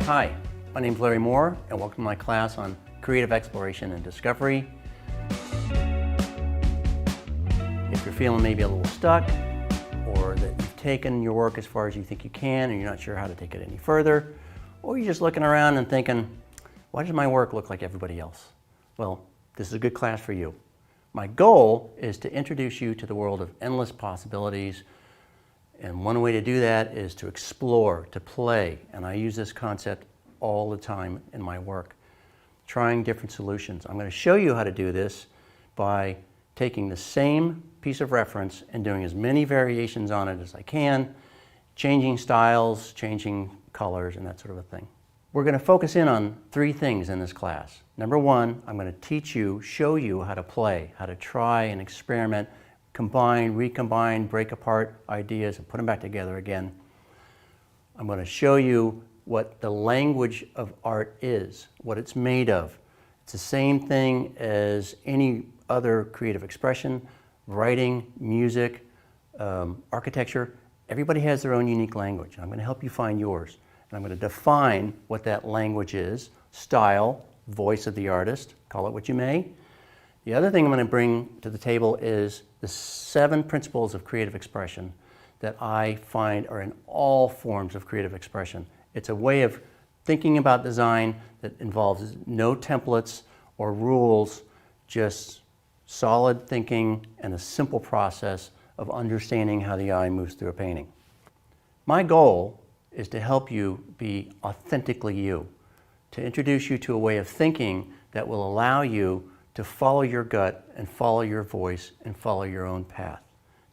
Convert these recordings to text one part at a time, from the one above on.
Hi, my name is Larry Moore, and welcome to my class on creative exploration and discovery. If you're feeling maybe a little stuck, or that you've taken your work as far as you think you can and you're not sure how to take it any further, or you're just looking around and thinking, why does my work look like everybody else? Well, this is a good class for you. My goal is to introduce you to the world of endless possibilities, and one way to do that is to explore, to play, and I use this concept all the time in my work, trying different solutions. I'm going to show you how to do this by taking the same piece of reference and doing as many variations on it as I can, changing styles, changing colors, and that sort of a thing. We're going to focus in on three things in this class. Number one, I'm going to teach you, show you how to play, how to try and experiment, combine, recombine, break apart ideas and put them back together again. I'm going to show you what the language of art is, what it's made of. It's the same thing as any other creative expression, writing, music, architecture. Everybody has their own unique language. I'm going to help you find yours. And I'm going to define what that language is, style, voice of the artist, call it what you may. The other thing I'm going to bring to the table is the 7 principles of creative expression that I find are in all forms of creative expression. It's a way of thinking about design that involves no templates or rules, just solid thinking and a simple process of understanding how the eye moves through a painting. My goal is to help you be authentically you, to introduce you to a way of thinking that will allow you to follow your gut and follow your voice and follow your own path.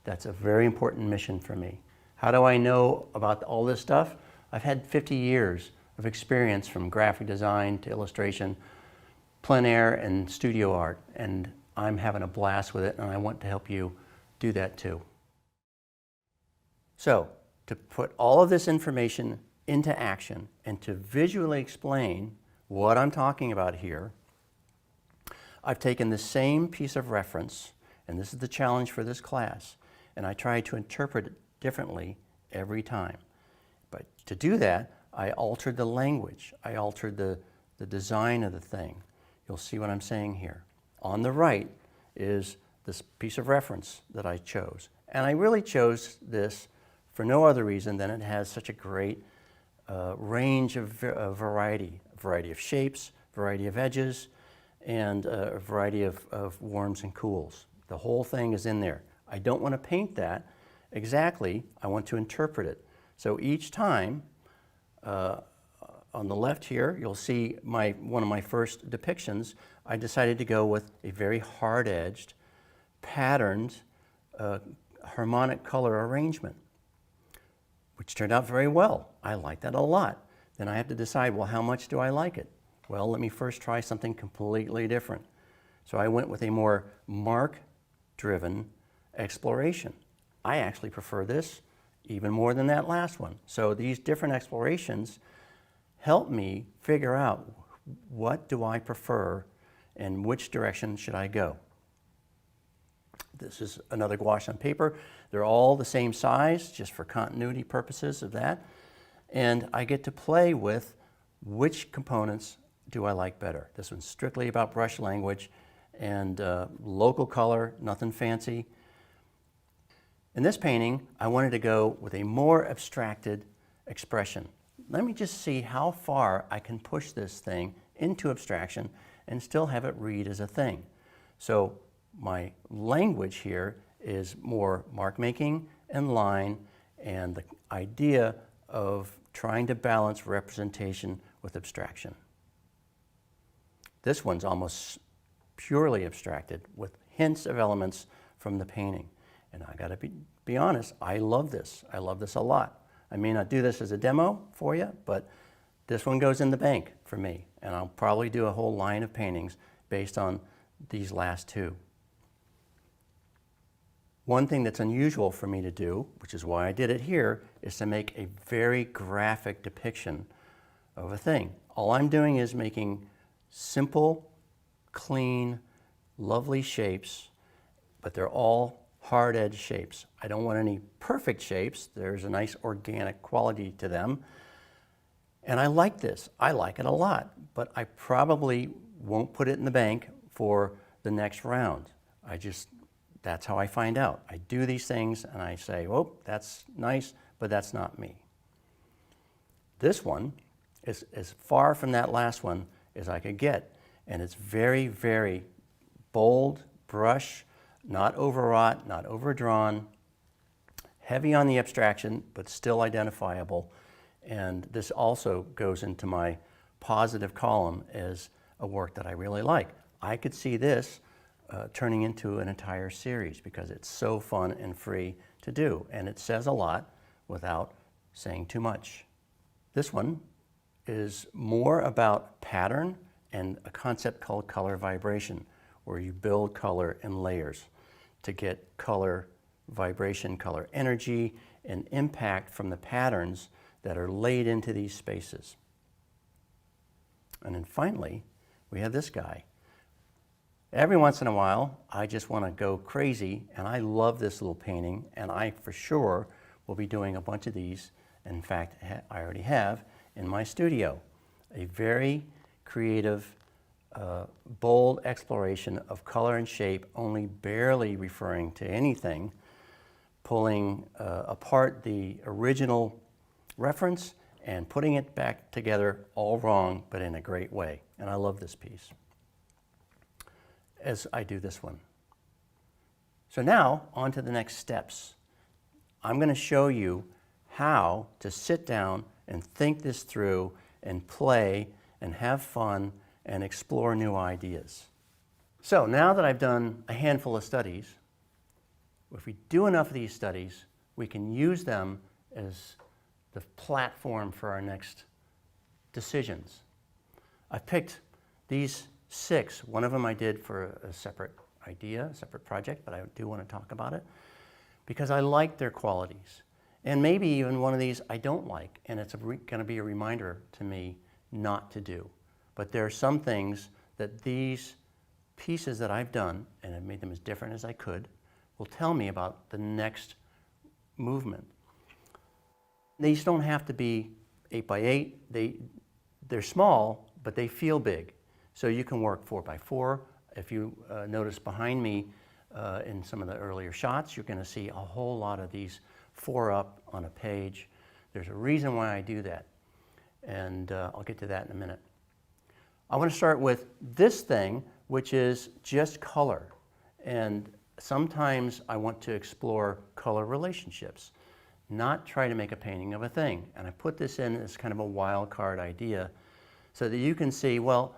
That's a very important mission for me. How do I know about all this stuff? I've had 50 years of experience from graphic design to illustration, plein air and studio art, and I'm having a blast with it, and I want to help you do that too. So, to put all of this information into action and to visually explain what I'm talking about here, I've taken the same piece of reference, and this is the challenge for this class, and I try to interpret it differently every time. But to do that, I altered the language. I altered the design of the thing. You'll see what I'm saying here. On the right is this piece of reference that I chose. And I really chose this for no other reason than it has such a great range of variety of shapes, variety of edges, and a variety of warms and cools. The whole thing is in there. I don't want to paint that exactly. I want to interpret it. So each time, on the left here, you'll see one of my first depictions. I decided to go with a very hard-edged, patterned, harmonic color arrangement, which turned out very well. I like that a lot. Then I have to decide, well, how much do I like it? Well, let me first try something completely different. So I went with a more mark-driven exploration. I actually prefer this even more than that last one. So these different explorations help me figure out what do I prefer and which direction should I go. This is another gouache on paper. They're all the same size, just for continuity purposes of that. And I get to play with which components do I like better. This one's strictly about brush language and local color, nothing fancy. In this painting, I wanted to go with a more abstracted expression. Let me just see how far I can push this thing into abstraction and still have it read as a thing. So my language here is more mark making and line, and the idea of trying to balance representation with abstraction. This one's almost purely abstracted with hints of elements from the painting. And I gotta be honest, I love this. I love this a lot. I may not do this as a demo for you, but this one goes in the bank for me. And I'll probably do a whole line of paintings based on these last two. One thing that's unusual for me to do, which is why I did it here, is to make a very graphic depiction of a thing. All I'm doing is making simple, clean, lovely shapes, but they're all hard edge shapes. I don't want any perfect shapes. There's a nice organic quality to them. And I like this. I like it a lot, but I probably won't put it in the bank for the next round. That's how I find out. I do these things and I say, oh, that's nice, but that's not me. This one is as far from that last one as I could get. And it's very, very bold brush, not overwrought, not overdrawn, heavy on the abstraction, but still identifiable. And this also goes into my positive column as a work that I really like. I could see this turning into an entire series because it's so fun and free to do, and it says a lot without saying too much. This one is more about pattern and a concept called color vibration, where you build color in layers to get color vibration, color energy, and impact from the patterns that are laid into these spaces. And then finally, we have this guy. Every once in a while, I just want to go crazy, and I love this little painting, and I for sure will be doing a bunch of these. In fact, I already have in my studio. A very creative, bold exploration of color and shape, only barely referring to anything, pulling apart the original reference and putting it back together all wrong, but in a great way. And I love this piece, as I do this one. So now, on to the next steps. I'm going to show you how to sit down and think this through and play and have fun and explore new ideas. So now that I've done a handful of studies, if we do enough of these studies, we can use them as the platform for our next decisions. I've picked these 6. One of them I did for a separate idea, a separate project, but I do want to talk about it because I like their qualities. And maybe even one of these I don't like, and it's going to be a reminder to me not to do. But there are some things that these pieces that I've done, and I've made them as different as I could, will tell me about the next movement. These don't have to be 8 by 8. They're small, but they feel big. So you can work 4 by 4. If you notice behind me in some of the earlier shots, you're going to see a whole lot of these 4 up on a page. There's a reason why I do that, and I'll get to that in a minute. I want to start with this thing, which is just color. And sometimes I want to explore color relationships, not try to make a painting of a thing. And I put this in as kind of a wild card idea so that you can see, well,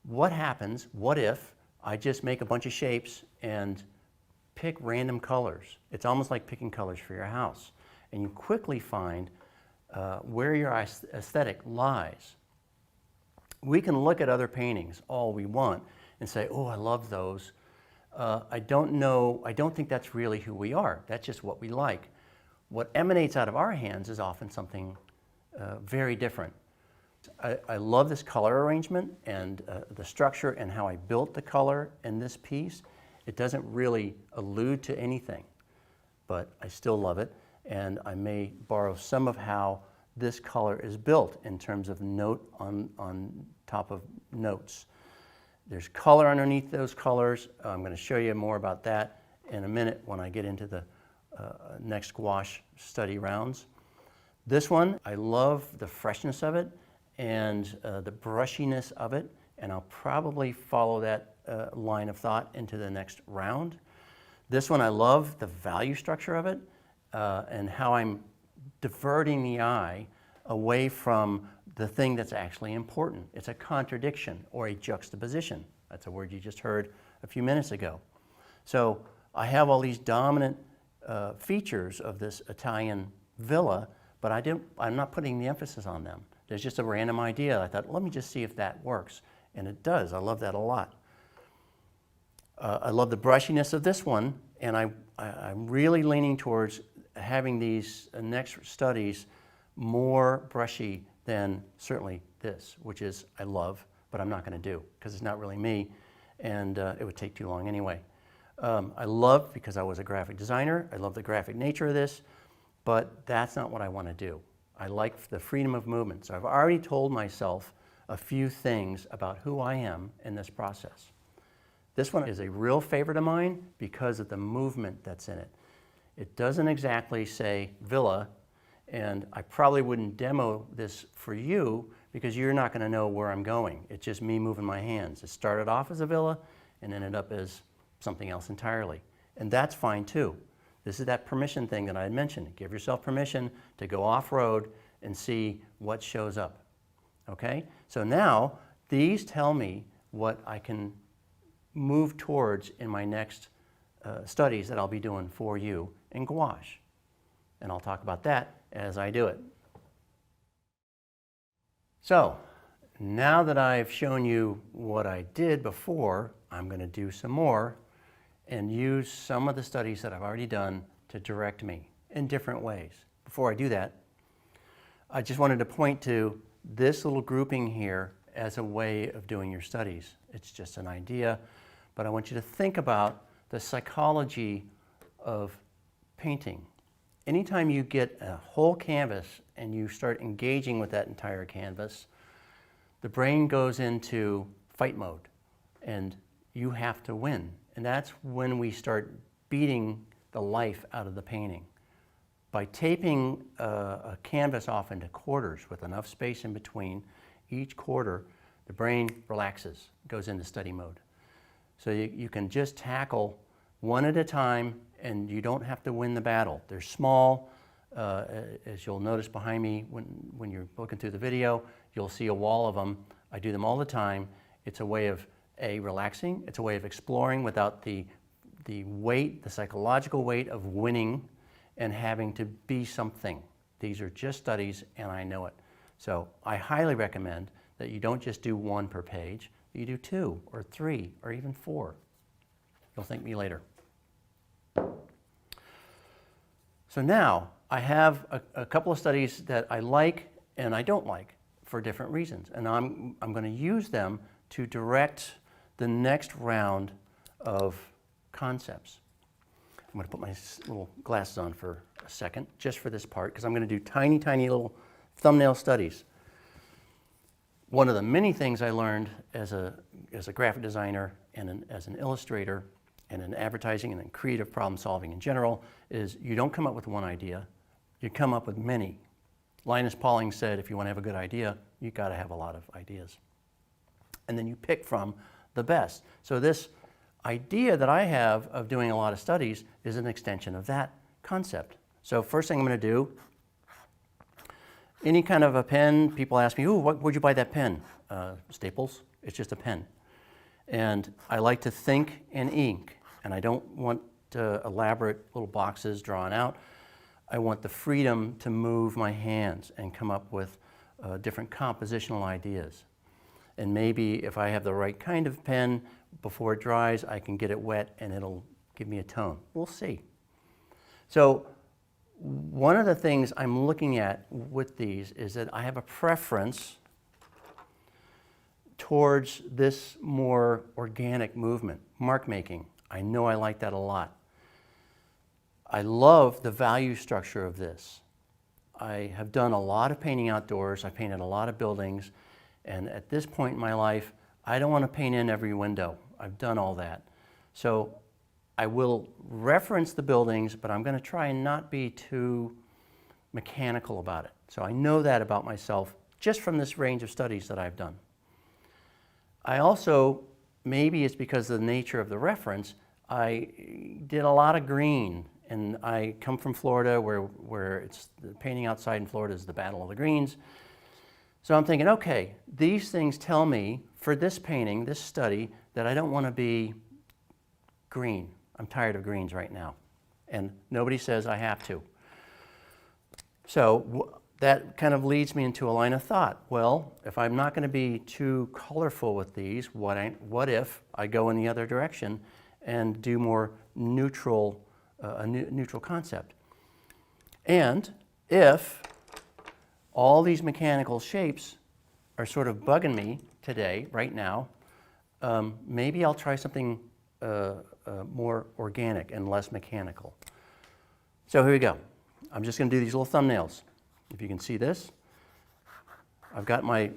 what happens, what if I just make a bunch of shapes and pick random colors? It's almost like picking colors for your house. and you quickly find where your aesthetic lies. We can look at other paintings all we want and say, oh, I love those. I don't think that's really who we are. That's just what we like. What emanates out of our hands is often something very different. I love this color arrangement and the structure and how I built the color in this piece. It doesn't really allude to anything, but I still love it. And I may borrow some of how this color is built in terms of note on top of notes. There's color underneath those colors. I'm going to show you more about that in a minute when I get into the next gouache study rounds. This one, I love the freshness of it and the brushiness of it, and I'll probably follow that line of thought into the next round. This one, I love the value structure of it and how I'm diverting the eye away from the thing that's actually important. It's a contradiction or a juxtaposition. That's a word you just heard a few minutes ago. So I have all these dominant features of this Italian villa, but I'm not putting the emphasis on them. There's just a random idea. I thought, let me just see if that works. And it does. I love that a lot. I love the brushiness of this one, and I'm really leaning towards having these next studies more brushy than certainly this, which is I love, but I'm not going to do because it's not really me, and it would take too long anyway. I love, because I was a graphic designer, I love the graphic nature of this, but that's not what I want to do. I like the freedom of movement. So I've already told myself a few things about who I am in this process. This one is a real favorite of mine because of the movement that's in it. It doesn't exactly say villa, and I probably wouldn't demo this for you because you're not going to know where I'm going. It's just me moving my hands. It started off as a villa and ended up as something else entirely. And that's fine too. This is that permission thing that I had mentioned. Give yourself permission to go off-road and see what shows up. Okay? So now, these tell me what I can move towards in my next studies that I'll be doing for you in gouache. And I'll talk about that as I do it. So, now that I've shown you what I did before, I'm going to do some more and use some of the studies that I've already done to direct me in different ways. Before I do that, I just wanted to point to this little grouping here as a way of doing your studies. It's just an idea, but I want you to think about the psychology of painting. Anytime you get a whole canvas and you start engaging with that entire canvas, the brain goes into fight mode and you have to win. And that's when we start beating the life out of the painting. By taping a canvas off into quarters with enough space in between each quarter, the brain relaxes, goes into study mode. So you can just tackle one at a time and you don't have to win the battle. They're small. As you'll notice behind me when you're looking through the video, you'll see a wall of them. I do them all the time. It's a way of relaxing. It's a way of exploring without the weight, the psychological weight of winning and having to be something. These are just studies and I know it. So I highly recommend that you don't just do one per page, you do 2 or 3 or even 4. You'll thank me later. So now I have a couple of studies that I like and I don't like for different reasons. And I'm going to use them to direct the next round of concepts. I'm going to put my little glasses on for a second, just for this part, because I'm going to do tiny, tiny little thumbnail studies. One of the many things I learned as a graphic designer and as an illustrator and in advertising and in creative problem solving in general is you don't come up with one idea, you come up with many. Linus Pauling said if you want to have a good idea, you've got to have a lot of ideas. And then you pick from the best. So this idea that I have of doing a lot of studies is an extension of that concept. So first thing I'm going to do, any kind of a pen, people ask me, ooh, where'd you buy that pen? Staples. It's just a pen. And I like to think in ink, and I don't want elaborate little boxes drawn out. I want the freedom to move my hands and come up with different compositional ideas. And maybe if I have the right kind of pen, before it dries, I can get it wet and it'll give me a tone. We'll see. So one of the things I'm looking at with these is that I have a preference towards this more organic movement, mark making. I know I like that a lot. I love the value structure of this. I have done a lot of painting outdoors. I painted a lot of buildings. And at this point in my life, I don't want to paint in every window. I've done all that. So I will reference the buildings, but I'm going to try and not be too mechanical about it. So I know that about myself just from this range of studies that I've done. I also, maybe it's because of the nature of the reference, I did a lot of green. And I come from Florida where it's the painting outside in Florida is the battle of the greens. So I'm thinking, okay, these things tell me for this painting, this study, that I don't want to be green. I'm tired of greens right now. And nobody says I have to. So that kind of leads me into a line of thought. Well, if I'm not going to be too colorful with these, what if I go in the other direction and do more neutral, a neutral concept? And if all these mechanical shapes are sort of bugging me today, right now, maybe I'll try something more organic and less mechanical. So here we go. I'm just going to do these little thumbnails. If you can see this, I've got my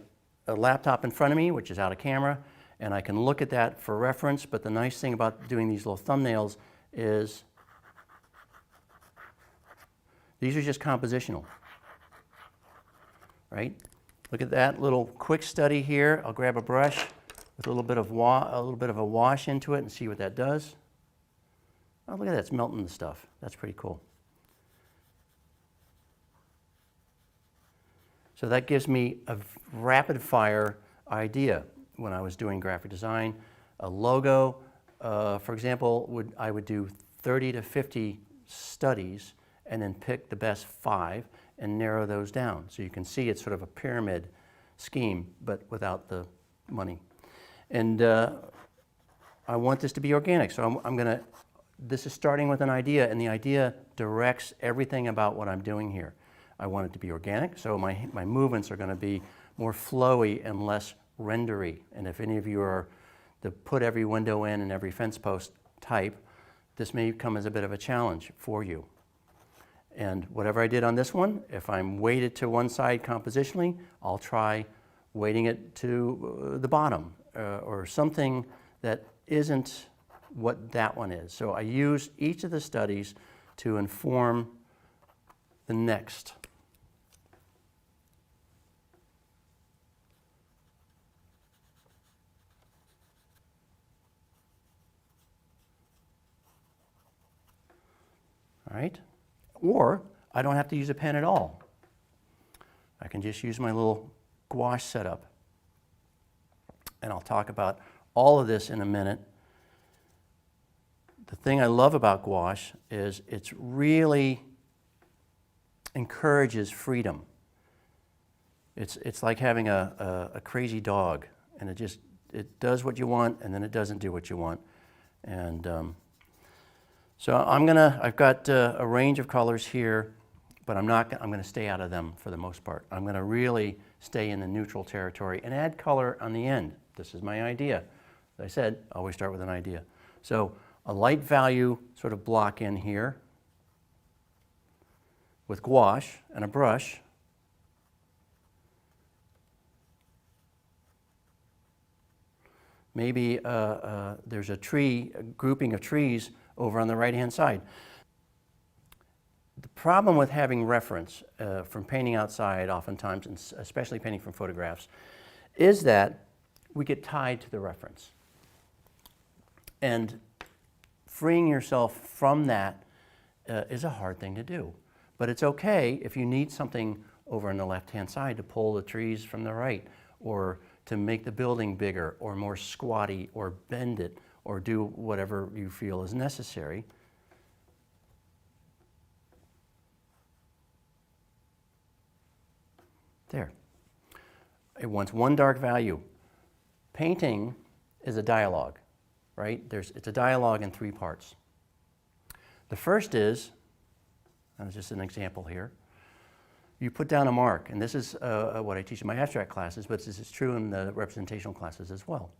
laptop in front of me, which is out of camera, and I can look at that for reference, but the nice thing about doing these little thumbnails is these are just compositional, right? Look at that little quick study here. I'll grab a brush with a little bit of a wash into it and see what that does. Oh, look at that, it's melting the stuff. That's pretty cool. So that gives me a rapid fire idea when I was doing graphic design. A logo, for example, I would do 30 to 50 studies and then pick the best 5 and narrow those down. So you can see it's sort of a pyramid scheme, but without the money. And I want this to be organic, so this is starting with an idea, and the idea directs everything about what I'm doing here. I want it to be organic, so my movements are going to be more flowy and less rendery. And if any of you are the put every window in and every fence post type, this may come as a bit of a challenge for you. And whatever I did on this one, if I'm weighted to one side compositionally, I'll try weighting it to the bottom or something that isn't what that one is. So I use each of the studies to inform the next. All right? Or I don't have to use a pen at all. I can just use my little gouache setup. And I'll talk about all of this in a minute. The thing I love about gouache is it really encourages freedom. It's like having a crazy dog, and it does what you want, and then it doesn't do what you want. And so I've got a range of colors here, but I'm going to stay out of them for the most part. I'm going to really stay in the neutral territory and add color on the end. This is my idea. As I said, always start with an idea. So a light value sort of block in here with gouache and a brush. Maybe there's a grouping of trees over on the right-hand side. The problem with having reference from painting outside oftentimes, and especially painting from photographs, is that we get tied to the reference. And freeing yourself from that is a hard thing to do. But it's okay if you need something over on the left-hand side to pull the trees from the right, or to make the building bigger, or more squatty, or bend it, or do whatever you feel is necessary. There. It wants one dark value. Painting is a dialogue, right? It's a dialogue in 3 parts. The first is, and it's just an example here, you put down a mark, and this is what I teach in my abstract classes, but this is true in the representational classes as well.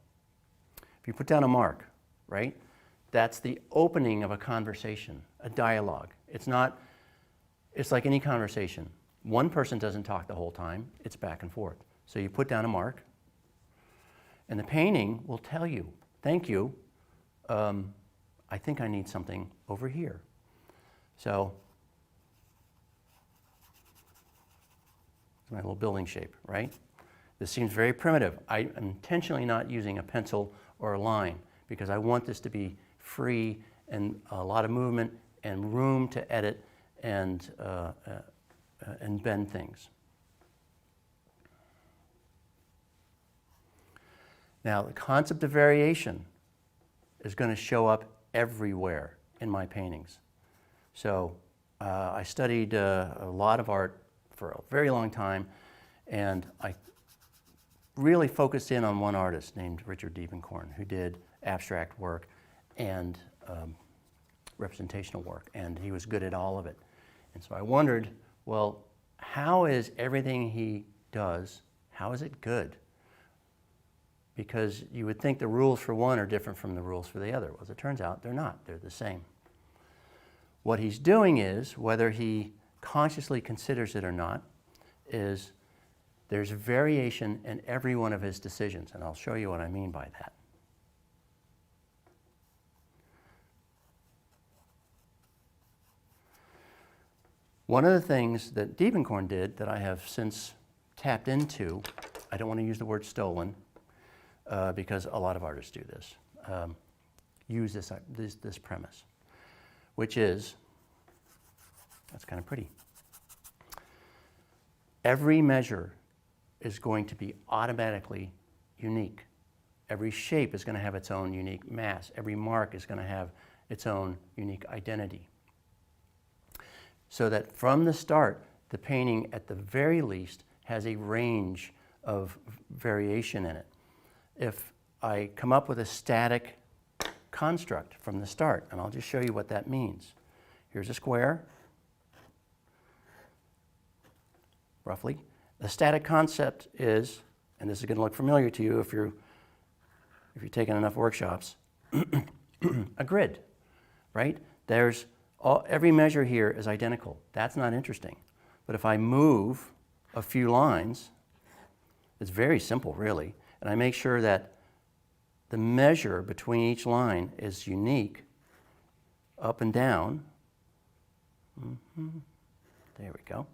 If you put down a mark, right, that's the opening of a conversation, a dialogue. It's like any conversation. One person doesn't talk the whole time, it's back and forth. So you put down a mark, and the painting will tell you, thank you, I think I need something over here. So, it's my little building shape, right? This seems very primitive. I'm intentionally not using a pencil or a line because I want this to be free and a lot of movement and room to edit and bend things. Now, the concept of variation is going to show up everywhere in my paintings. So I studied a lot of art for a very long time, and I really focused in on one artist named Richard Diebenkorn, who did abstract work and representational work, and he was good at all of it. And so I wondered, well, how is everything he does, how is it good? Because you would think the rules for one are different from the rules for the other. Well, as it turns out, they're not. They're the same. What he's doing is, whether he consciously considers it or not, is there's variation in every one of his decisions, and I'll show you what I mean by that. One of the things that Diebenkorn did that I have since tapped into, I don't want to use the word stolen, because a lot of artists do this, use this premise, which is, that's kind of pretty. Every measure is going to be automatically unique. Every shape is going to have its own unique mass. Every mark is going to have its own unique identity. So that from the start, the painting, at the very least, has a range of variation in it. If I come up with a static construct from the start, and I'll just show you what that means. Here's a square, roughly. The static concept is, and this is going to look familiar to you if you're taking enough workshops, a grid, right? Every measure here is identical. That's not interesting. But if I move a few lines, it's very simple, really, and I make sure that the measure between each line is unique, up and down. There we go.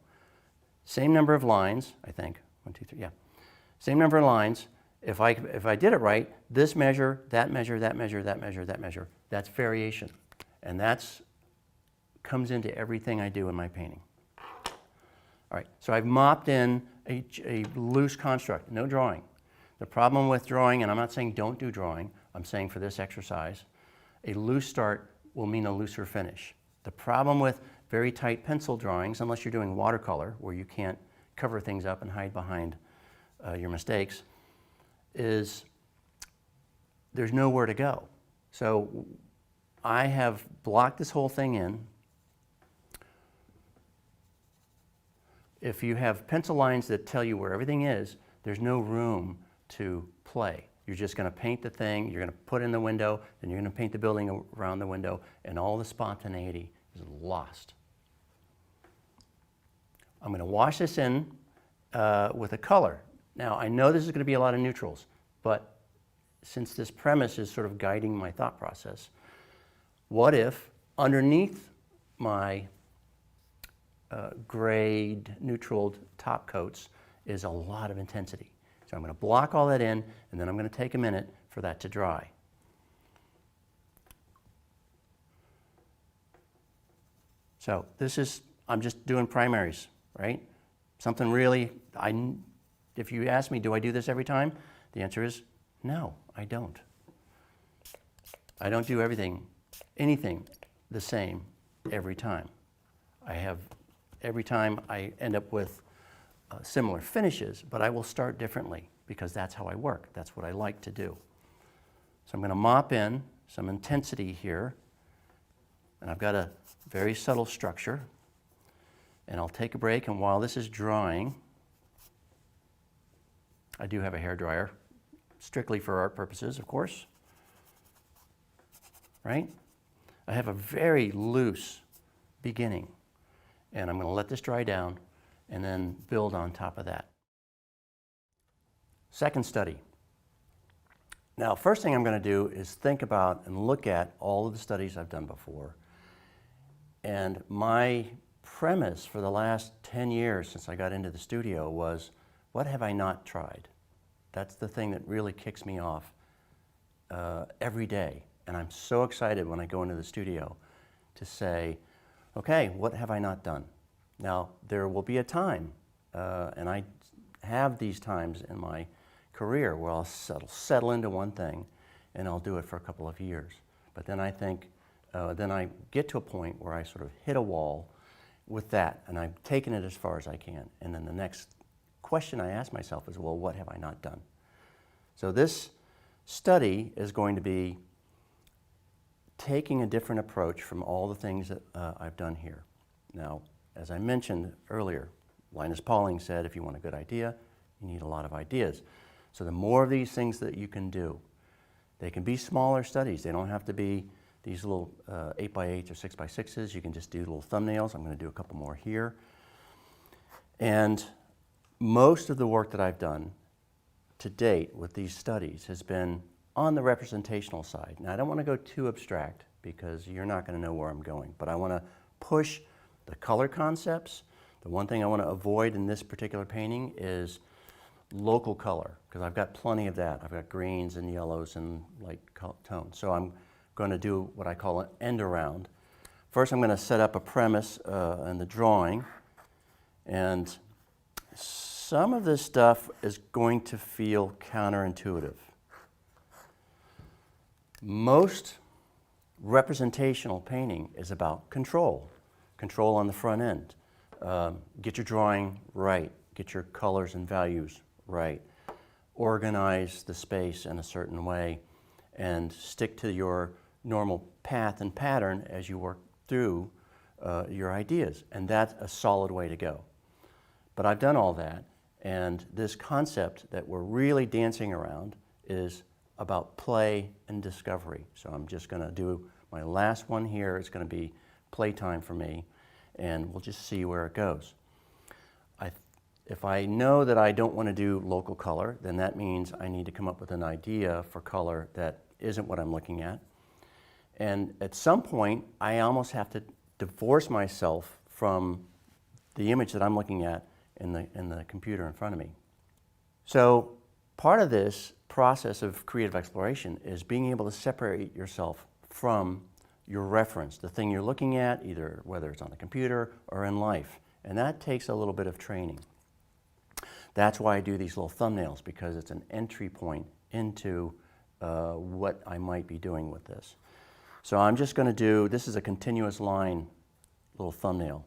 Same number of lines, I think. 1, 2, 3, yeah. Same number of lines. If I did it right, this measure, that measure, that measure, that measure, that measure, that's variation. And that's comes into everything I do in my painting. All right, so I've mopped in a loose construct, no drawing. The problem with drawing, and I'm not saying don't do drawing, I'm saying for this exercise, a loose start will mean a looser finish. The problem with very tight pencil drawings, unless you're doing watercolor, where you can't cover things up and hide behind your mistakes, is there's nowhere to go. So I have blocked this whole thing in. If you have pencil lines that tell you where everything is, there's no room to play. You're just going to paint the thing, you're going to put in the window, then you're going to paint the building around the window, and all the spontaneity is lost. I'm going to wash this in with a color. Now, I know this is going to be a lot of neutrals, but since this premise is sort of guiding my thought process, what if underneath my grayed, neutraled top coats is a lot of intensity? So I'm going to block all that in, and then I'm going to take a minute for that to dry. So this is, I'm just doing primaries, right? Something really, if you ask me, do I do this every time? The answer is no, I don't. I don't do anything the same every time. Every time I end up with similar finishes, but I will start differently because that's how I work. That's what I like to do. So I'm going to mop in some intensity here, and I've got a very subtle structure. And I'll take a break, and while this is drying, I do have a hairdryer, strictly for art purposes, of course, right? I have a very loose beginning, and I'm going to let this dry down and then build on top of that. Second study. Now, first thing I'm going to do is think about and look at all of the studies I've done before. And my premise for the last 10 years since I got into the studio was, what have I not tried? That's the thing that really kicks me off every day. And I'm so excited when I go into the studio to say, okay, what have I not done? Now, there will be a time, and I have these times in my career where I'll settle into one thing and I'll do it for a couple of years. But then I think, then I get to a point where I sort of hit a wall with that, and I've taken it as far as I can. And then the next question I ask myself is, well, what have I not done? So this study is going to be taking a different approach from all the things that I've done here. Now, as I mentioned earlier, Linus Pauling said, if you want a good idea, you need a lot of ideas. So the more of these things that you can do, they can be smaller studies. They don't have to be these little 8x8s or 6x6s. You can just do little thumbnails. I'm going to do a couple more here. And most of the work that I've done to date with these studies has been on the representational side. Now, I don't want to go too abstract because you're not going to know where I'm going, but I want to push the color concepts. The one thing I want to avoid in this particular painting is local color, because I've got plenty of that. I've got greens and yellows and light tones. So I'm going to do what I call an end around. First, I'm going to set up a premise in the drawing, and some of this stuff is going to feel counterintuitive. Most representational painting is about control. Control on the front end. Get your drawing right. Get your colors and values right. Organize the space in a certain way and stick to your normal path and pattern as you work through your ideas. And that's a solid way to go. But I've done all that, and this concept that we're really dancing around is about play and discovery. So I'm just going to do my last one here. It's going to be playtime for me, and we'll just see where it goes. If I know that I don't want to do local color, then that means I need to come up with an idea for color that isn't what I'm looking at. And at some point, I almost have to divorce myself from the image that I'm looking at in the computer in front of me. So part of this process of creative exploration is being able to separate yourself from your reference, the thing you're looking at, either whether it's on the computer or in life. And that takes a little bit of training. That's why I do these little thumbnails, because it's an entry point into what I might be doing with this. So I'm just going to do, this is a continuous line little thumbnail.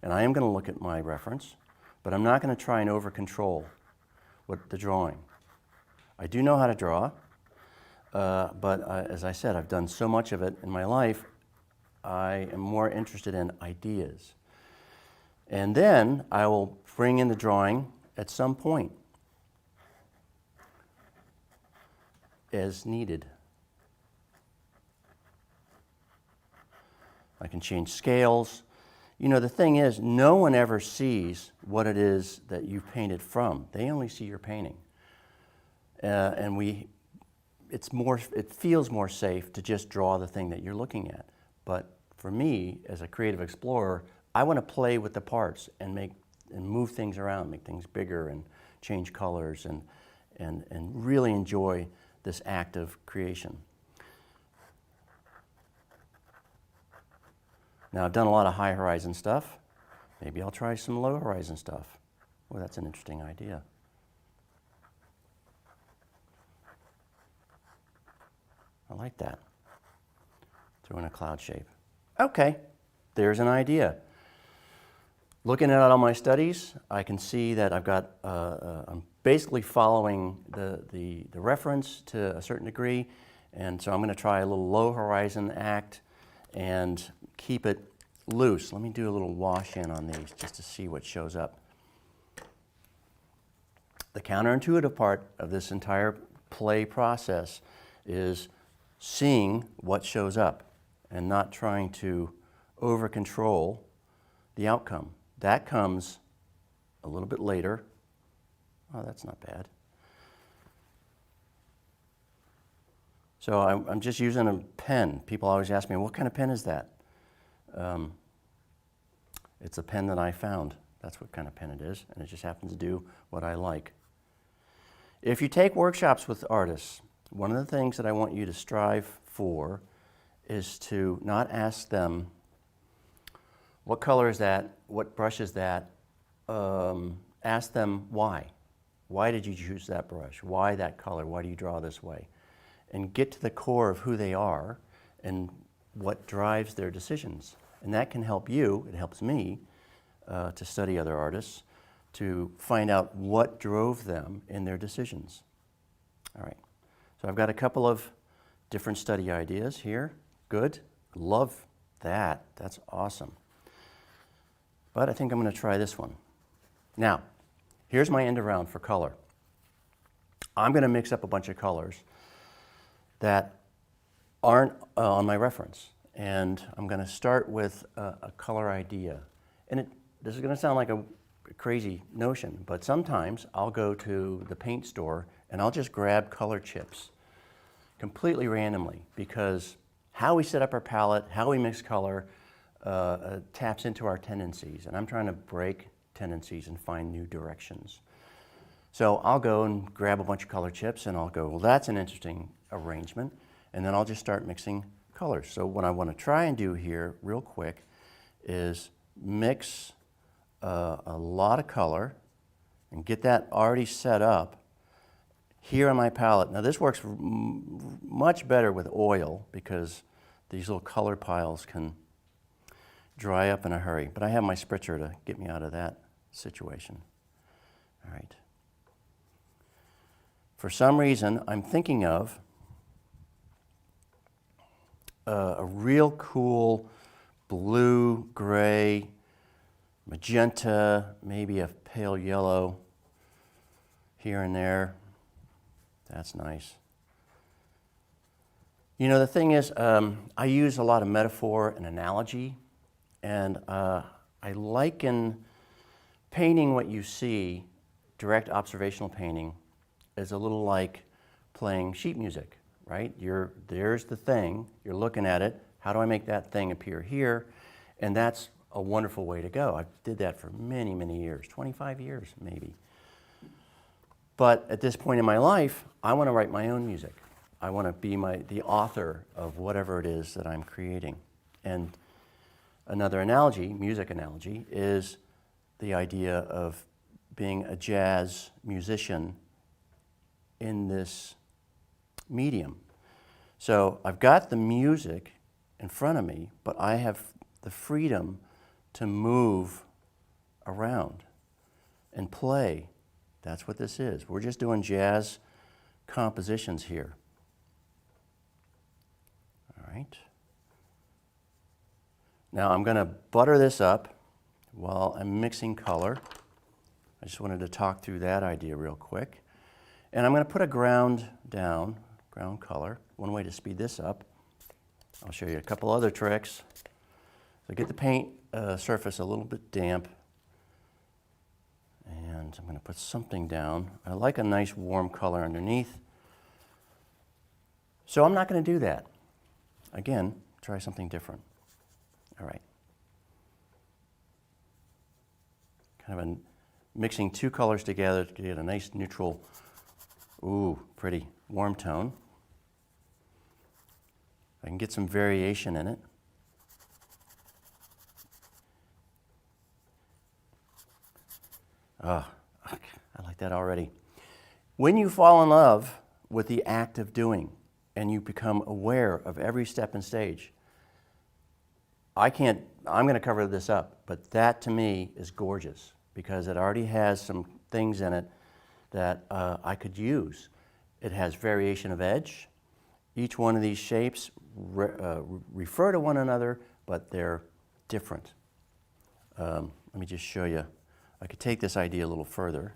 And I am going to look at my reference, but I'm not going to try and over-control the drawing. I do know how to draw, but as I said, I've done so much of it in my life, I am more interested in ideas. And then I will bring in the drawing at some point as needed. I can change scales. You know, the thing is, no one ever sees what it is that you've painted from. They only see your painting. And it feels more safe to just draw the thing that you're looking at. But for me, as a creative explorer, I want to play with the parts and move things around, make things bigger and change colors and really enjoy this act of creation. Now, I've done a lot of high horizon stuff. Maybe I'll try some low horizon stuff. Well, that's an interesting idea. I like that. Throw in a cloud shape. Okay, there's an idea. Looking at all my studies, I can see that I've got, I'm basically following the reference to a certain degree, and so I'm going to try a little low horizon act and keep it loose. Let me do a little wash in on these just to see what shows up. The counterintuitive part of this entire play process is seeing what shows up and not trying to over control the outcome. That comes a little bit later. Oh, that's not bad. So I'm just using a pen. People always ask me, what kind of pen is that? It's a pen that I found. That's what kind of pen it is, and it just happens to do what I like. If you take workshops with artists, one of the things that I want you to strive for is to not ask them, what color is that? What brush is that? Ask them why. Why did you choose that brush? Why that color? Why do you draw this way? And get to the core of who they are and what drives their decisions. And that can help you, it helps me, to study other artists, to find out what drove them in their decisions. All right, so I've got a couple of different study ideas here. Good, love that, that's awesome. But I think I'm going to try this one. Now, here's my end around for color. I'm going to mix up a bunch of colors that aren't on my reference. And I'm going to start with a color idea. And this is going to sound like a crazy notion, but sometimes I'll go to the paint store and I'll just grab color chips completely randomly, because how we set up our palette, how we mix color, taps into our tendencies, and I'm trying to break tendencies and find new directions. So I'll go and grab a bunch of color chips and I'll go, well, that's an interesting arrangement, and then I'll just start mixing colors. So what I want to try and do here real quick is mix a lot of color and get that already set up here on my palette. Now this works much better with oil because these little color piles can dry up in a hurry, but I have my spritzer to get me out of that situation. All right. For some reason, I'm thinking of a real cool blue, gray, magenta, maybe a pale yellow here and there. That's nice. You know, the thing is, I use a lot of metaphor and analogy, and I liken painting what you see, direct observational painting, is a little like playing sheet music, right? There's the thing, you're looking at it, how do I make that thing appear here? And that's a wonderful way to go. I did that for many, many years, 25 years maybe. But at this point in my life, I want to write my own music. I want to be the author of whatever it is that I'm creating. And another analogy, music analogy, is the idea of being a jazz musician in this medium. So I've got the music in front of me, but I have the freedom to move around and play. That's what this is. We're just doing jazz compositions here. All right. Now I'm going to butter this up while I'm mixing color. I just wanted to talk through that idea real quick. And I'm going to put a ground down, ground color. One way to speed this up, I'll show you a couple other tricks. So get the paint surface a little bit damp. And I'm going to put something down. I like a nice warm color underneath. So I'm not going to do that. Again, try something different. All right. Kind of mixing two colors together to get a nice neutral, ooh, pretty warm tone. I can get some variation in it. Oh, I like that already. When you fall in love with the act of doing and you become aware of every step and stage, I can't I'm going to cover this up, but that to me is gorgeous because it already has some things in it that I could use. It has variation of edge. Each one of these shapes refer to one another, but they're different. Let me just show you. I could take this idea a little further.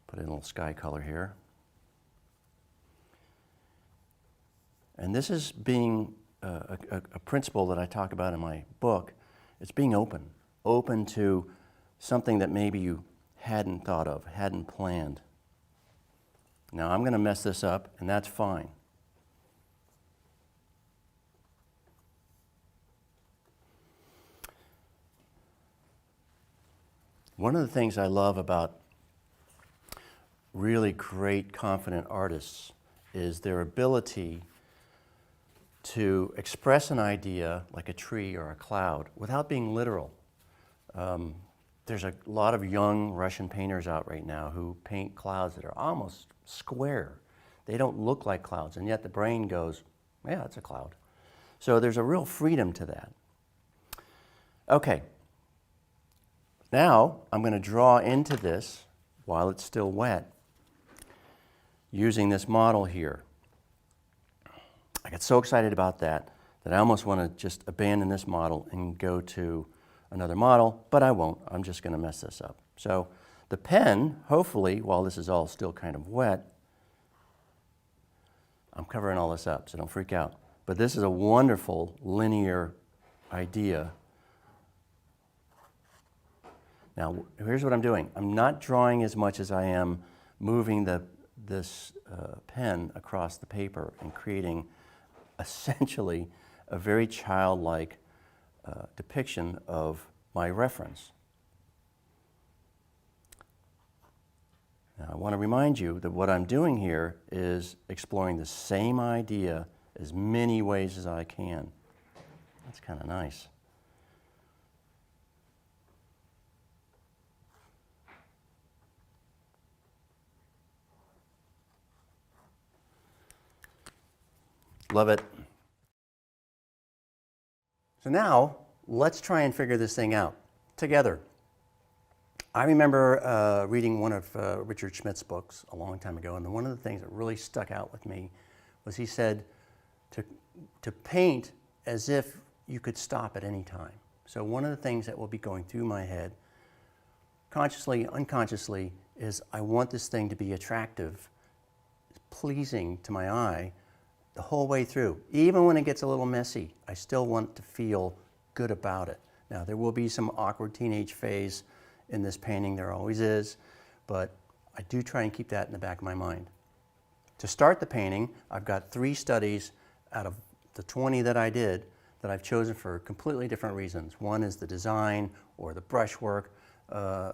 Put in a little sky color here. And this is being a principle that I talk about in my book. It's being open. Open to something that maybe you hadn't thought of, hadn't planned. Now I'm going to mess this up, and that's fine. One of the things I love about really great, confident artists is their ability to express an idea like a tree or a cloud without being literal. There's a lot of young Russian painters out right now who paint clouds that are almost square. They don't look like clouds, and yet the brain goes, yeah, it's a cloud. So there's a real freedom to that. Okay, now I'm going to draw into this while it's still wet using this model here. I got so excited about that I almost want to just abandon this model and go to another model, but I won't. I'm just going to mess this up. So the pen, hopefully, while this is all still kind of wet, I'm covering all this up, so don't freak out. But this is a wonderful linear idea. Now, here's what I'm doing. I'm not drawing as much as I am moving this pen across the paper and creating essentially a very childlike depiction of my reference. Now, I want to remind you that what I'm doing here is exploring the same idea as many ways as I can. That's kind of nice. Love it. So now, let's try and figure this thing out together. I remember reading one of Richard Schmidt's books a long time ago, and one of the things that really stuck out with me was he said to paint as if you could stop at any time. So one of the things that will be going through my head, consciously, unconsciously, is I want this thing to be attractive, pleasing to my eye, the whole way through. Even when it gets a little messy, I still want to feel good about it. Now, there will be some awkward teenage phase in this painting, there always is, but I do try and keep that in the back of my mind. To start the painting, I've got 3 studies out of the 20 that I did that I've chosen for completely different reasons. One is the design or the brushwork,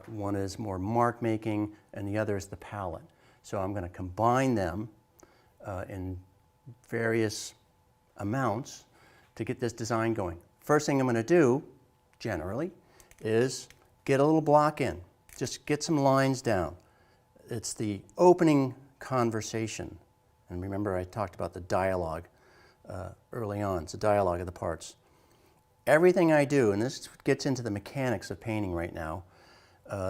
one is more mark making, and the other is the palette. So I'm going to combine them in various amounts to get this design going. First thing I'm going to do, generally, is get a little block in. Just get some lines down. It's the opening conversation. And remember, I talked about the dialogue early on. It's a dialogue of the parts. Everything I do, and this gets into the mechanics of painting right now,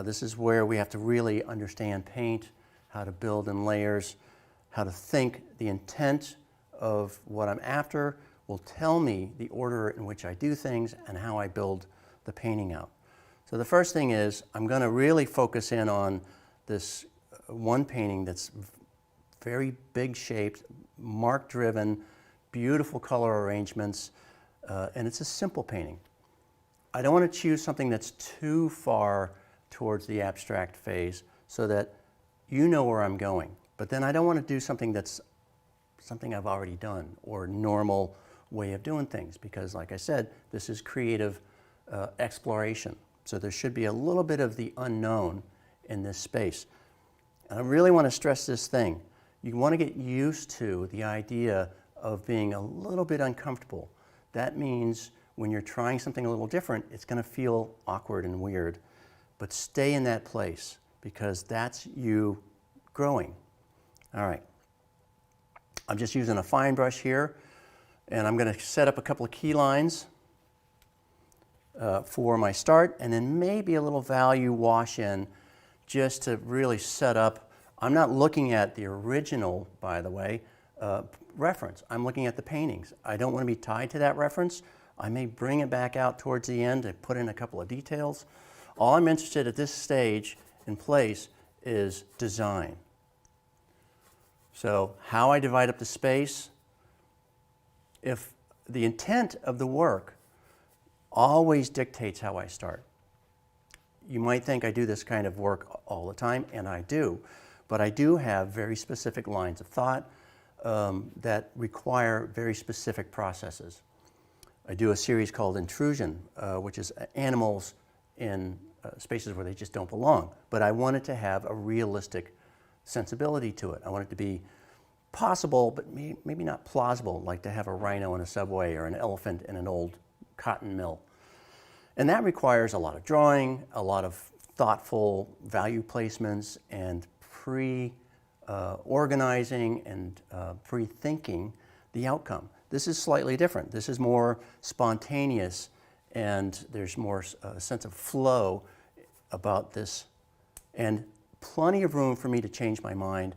this is where we have to really understand paint, how to build in layers, how to think. The intent of what I'm after will tell me the order in which I do things and how I build the painting out. So the first thing is I'm going to really focus in on this one painting that's very big shaped, mark driven, beautiful color arrangements, and it's a simple painting. I don't want to choose something that's too far towards the abstract phase so that you know where I'm going. But then I don't want to do something that's something I've already done or normal way of doing things, because like I said, this is creative exploration. So there should be a little bit of the unknown in this space. And I really want to stress this thing. You want to get used to the idea of being a little bit uncomfortable. That means when you're trying something a little different, it's going to feel awkward and weird. But stay in that place, because that's you growing. All right. I'm just using a fine brush here. And I'm going to set up a couple of key lines for my start, and then maybe a little value wash in just to really set up. I'm not looking at the original, by the way, reference. I'm looking at the paintings. I don't want to be tied to that reference. I may bring it back out towards the end and put in a couple of details. All I'm interested at this stage in place is design. So how I divide up the space, if the intent of the work always dictates how I start. You might think I do this kind of work all the time, and I do, but I do have very specific lines of thought that require very specific processes. I do a series called Intrusion, which is animals in spaces where they just don't belong, but I want it to have a realistic sensibility to it. I want it to be possible, but maybe not plausible, like to have a rhino in a subway or an elephant in an old cotton mill. And that requires a lot of drawing, a lot of thoughtful value placements, and pre-organizing and pre-thinking the outcome. This is slightly different. This is more spontaneous, and there's more a sense of flow about this, and plenty of room for me to change my mind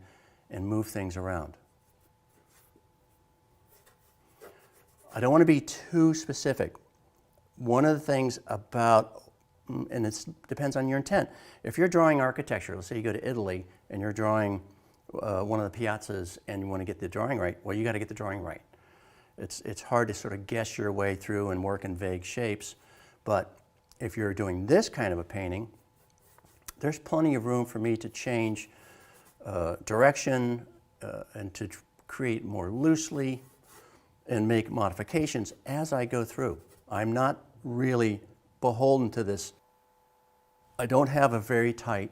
and move things around. I don't want to be too specific. One of the things about, and it depends on your intent, if you're drawing architecture, let's say you go to Italy and you're drawing one of the piazzas and you want to get the drawing right, well, you got to get the drawing right. It's hard to sort of guess your way through and work in vague shapes, but if you're doing this kind of a painting, there's plenty of room for me to change direction and to create more loosely and make modifications as I go through. I'm not really beholden to this. I don't have a very tight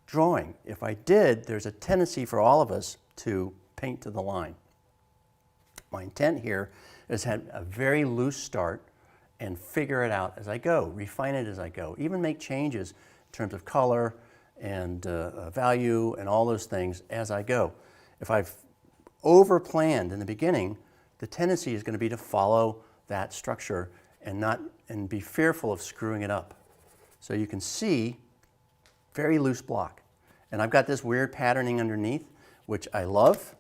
drawing. If I did, there's a tendency for all of us to paint to the line. My intent here is to have a very loose start and figure it out as I go, refine it as I go, even make changes in terms of color and value and all those things as I go. If I've over-planned in the beginning, the tendency is going to be to follow that structure and be fearful of screwing it up. So you can see very loose block. And I've got this weird patterning underneath, which I love.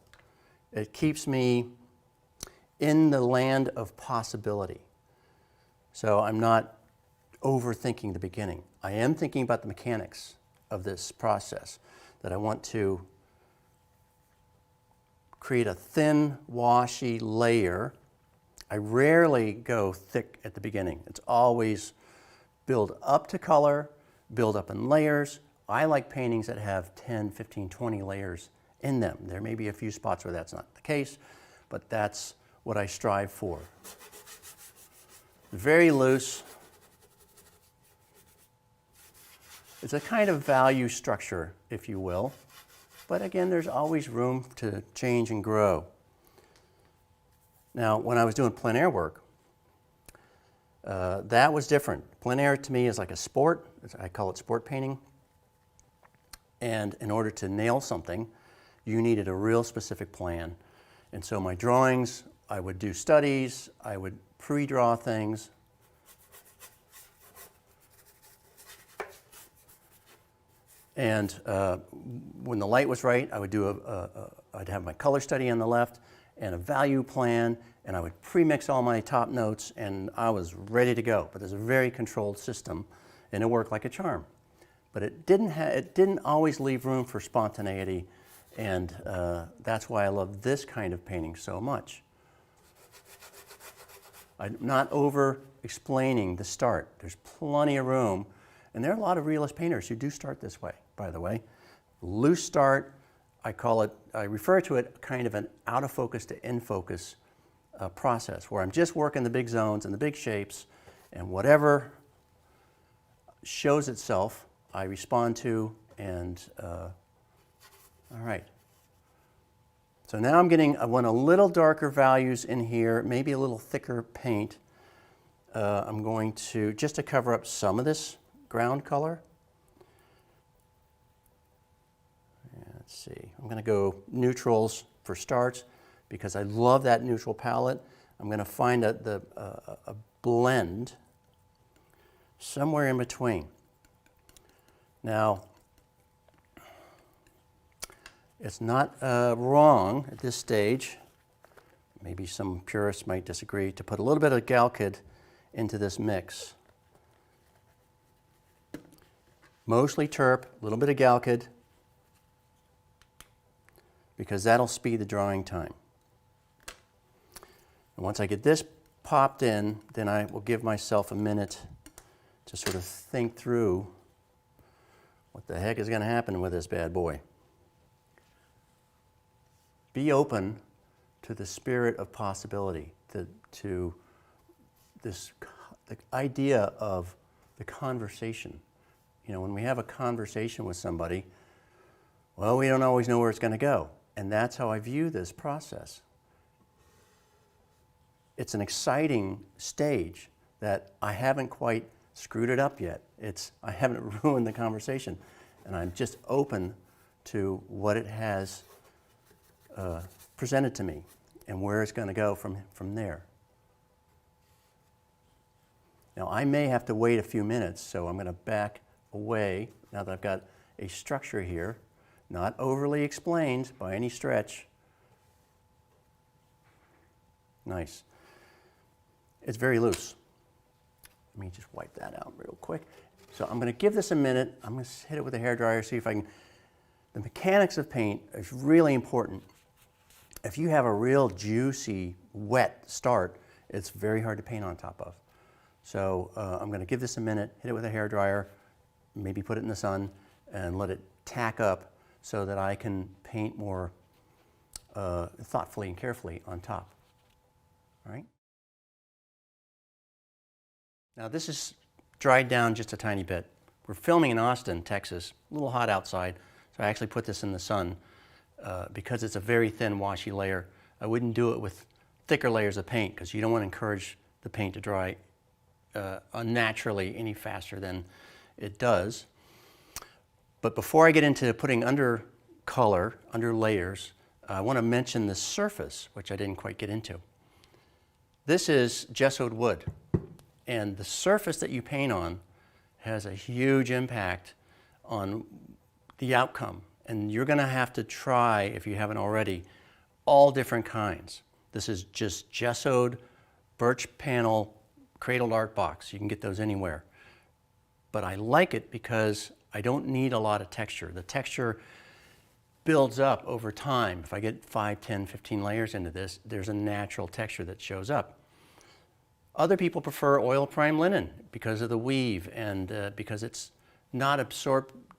It keeps me in the land of possibility. So I'm not overthinking the beginning. I am thinking about the mechanics of this process, that I want to create a thin, washy layer. I rarely go thick at the beginning. It's always build up to color, build up in layers. I like paintings that have 10, 15, 20 layers in them. There may be a few spots where that's not the case, but that's what I strive for. Very loose. It's a kind of value structure, if you will. But again, there's always room to change and grow. Now, when I was doing plein air work, that was different. Plein air to me is like a sport. I call it sport painting. And in order to nail something, you needed a real specific plan. And so my drawings, I would do studies, I would pre-draw things. And when the light was right, I would do I'd have my color study on the left and a value plan, and I would pre-mix all my top notes, and I was ready to go. But there's a very controlled system, and it worked like a charm. But it didn't always leave room for spontaneity, and that's why I love this kind of painting so much. I'm not over-explaining the start. There's plenty of room. And there are a lot of realist painters who do start this way, by the way. Loose start, I refer to it kind of an out of focus to in focus process, where I'm just working the big zones and the big shapes, and whatever shows itself, I respond to, and all right. So now I want a little darker values in here, maybe a little thicker paint. I'm going to, just to cover up some of this ground color. Let's see, I'm going to go neutrals for starts because I love that neutral palette. I'm going to find a blend somewhere in between. Now, it's not wrong at this stage, maybe some purists might disagree, to put a little bit of Galkid into this mix. Mostly terp, a little bit of Galkid, because that'll speed the drying time. And once I get this popped in, then I will give myself a minute to sort of think through what the heck is going to happen with this bad boy. Be open to the spirit of possibility, to this the idea of the conversation. You know, when we have a conversation with somebody, well, we don't always know where it's going to go. And that's how I view this process. It's an exciting stage that I haven't quite screwed it up yet. I haven't ruined the conversation. And I'm just open to what it has presented to me and where it's going to go from there. Now, I may have to wait a few minutes, so I'm going to back away now that I've got a structure here, not overly explained by any stretch. Nice. It's very loose. Let me just wipe that out real quick. So I'm going to give this a minute. I'm going to hit it with a hairdryer, see if I can. The mechanics of paint is really important. If you have a real juicy, wet start, it's very hard to paint on top of. So I'm going to give this a minute, hit it with a hairdryer, maybe put it in the sun, and let it tack up so that I can paint more thoughtfully and carefully on top. All right? Now this is dried down just a tiny bit. We're filming in Austin, Texas, a little hot outside, so I actually put this in the sun because it's a very thin washy layer. I wouldn't do it with thicker layers of paint because you don't want to encourage the paint to dry unnaturally any faster than it does. But before I get into putting under color, under layers, I want to mention the surface, which I didn't quite get into. This is gessoed wood, and the surface that you paint on has a huge impact on the outcome. And you're going to have to try, if you haven't already, all different kinds. This is just gessoed birch panel cradled art box. You can get those anywhere. But I like it because I don't need a lot of texture. The texture builds up over time. If I get 5, 10, 15 layers into this, there's a natural texture that shows up. Other people prefer oil prime linen because of the weave and because it's not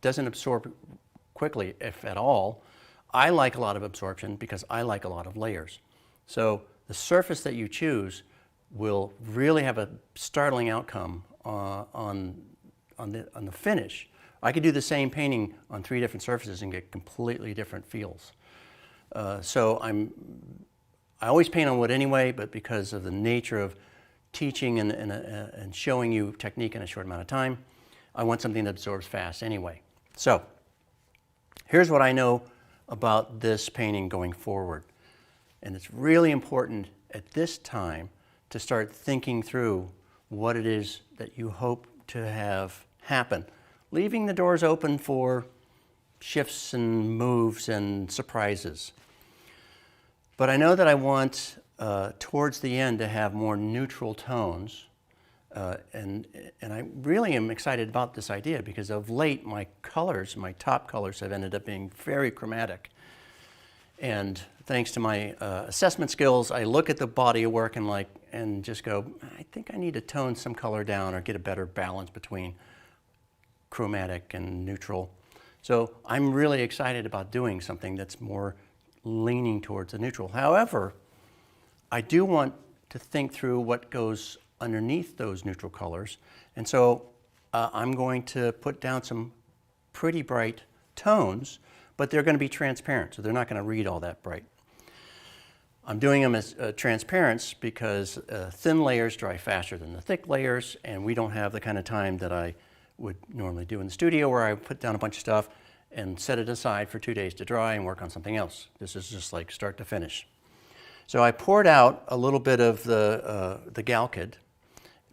doesn't absorb quickly, if at all. I like a lot of absorption because I like a lot of layers. So the surface that you choose will really have a startling outcome on the finish. I could do the same painting on 3 different surfaces and get completely different feels. So I always paint on wood anyway, but because of the nature of teaching and showing you technique in a short amount of time, I want something that absorbs fast anyway. So here's what I know about this painting going forward. And it's really important at this time to start thinking through what it is that you hope to have happen, leaving the doors open for shifts and moves and surprises. But I know that I want towards the end to have more neutral tones, and I really am excited about this idea because of late my colors, my top colors, have ended up being very chromatic. And thanks to my assessment skills, I look at the body of work and just go, I think I need to tone some color down or get a better balance between chromatic and neutral. So I'm really excited about doing something that's more leaning towards the neutral. However, I do want to think through what goes underneath those neutral colors. And so I'm going to put down some pretty bright tones, but they're going to be transparent, so they're not going to read all that bright. I'm doing them as transparents because thin layers dry faster than the thick layers, and we don't have the kind of time that I would normally do in the studio where I put down a bunch of stuff and set it aside for 2 days to dry and work on something else. This is just like start to finish. So I poured out a little bit of the Galkid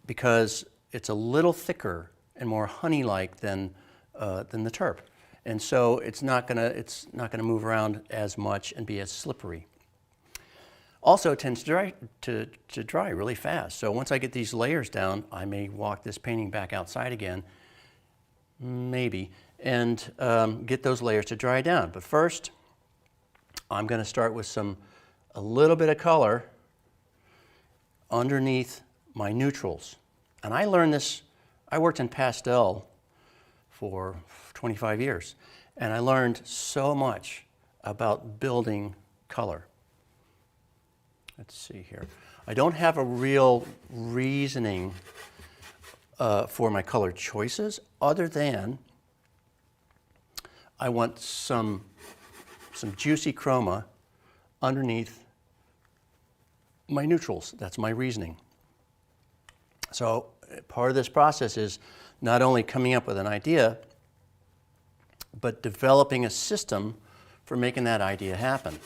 because it's a little thicker and more honey-like than the Terp. And so it's not gonna move around as much and be as slippery. Also, it tends to dry really fast. So once I get these layers down, I may walk this painting back outside again, maybe, and get those layers to dry down. But first, I'm gonna start with a little bit of color underneath my neutrals. And I learned this, I worked in pastel for 25 years, and I learned so much about building color. Let's see here. I don't have a real reasoning for my color choices other than I want some juicy chroma underneath my neutrals. That's my reasoning. So part of this process is not only coming up with an idea, but developing a system for making that idea happen.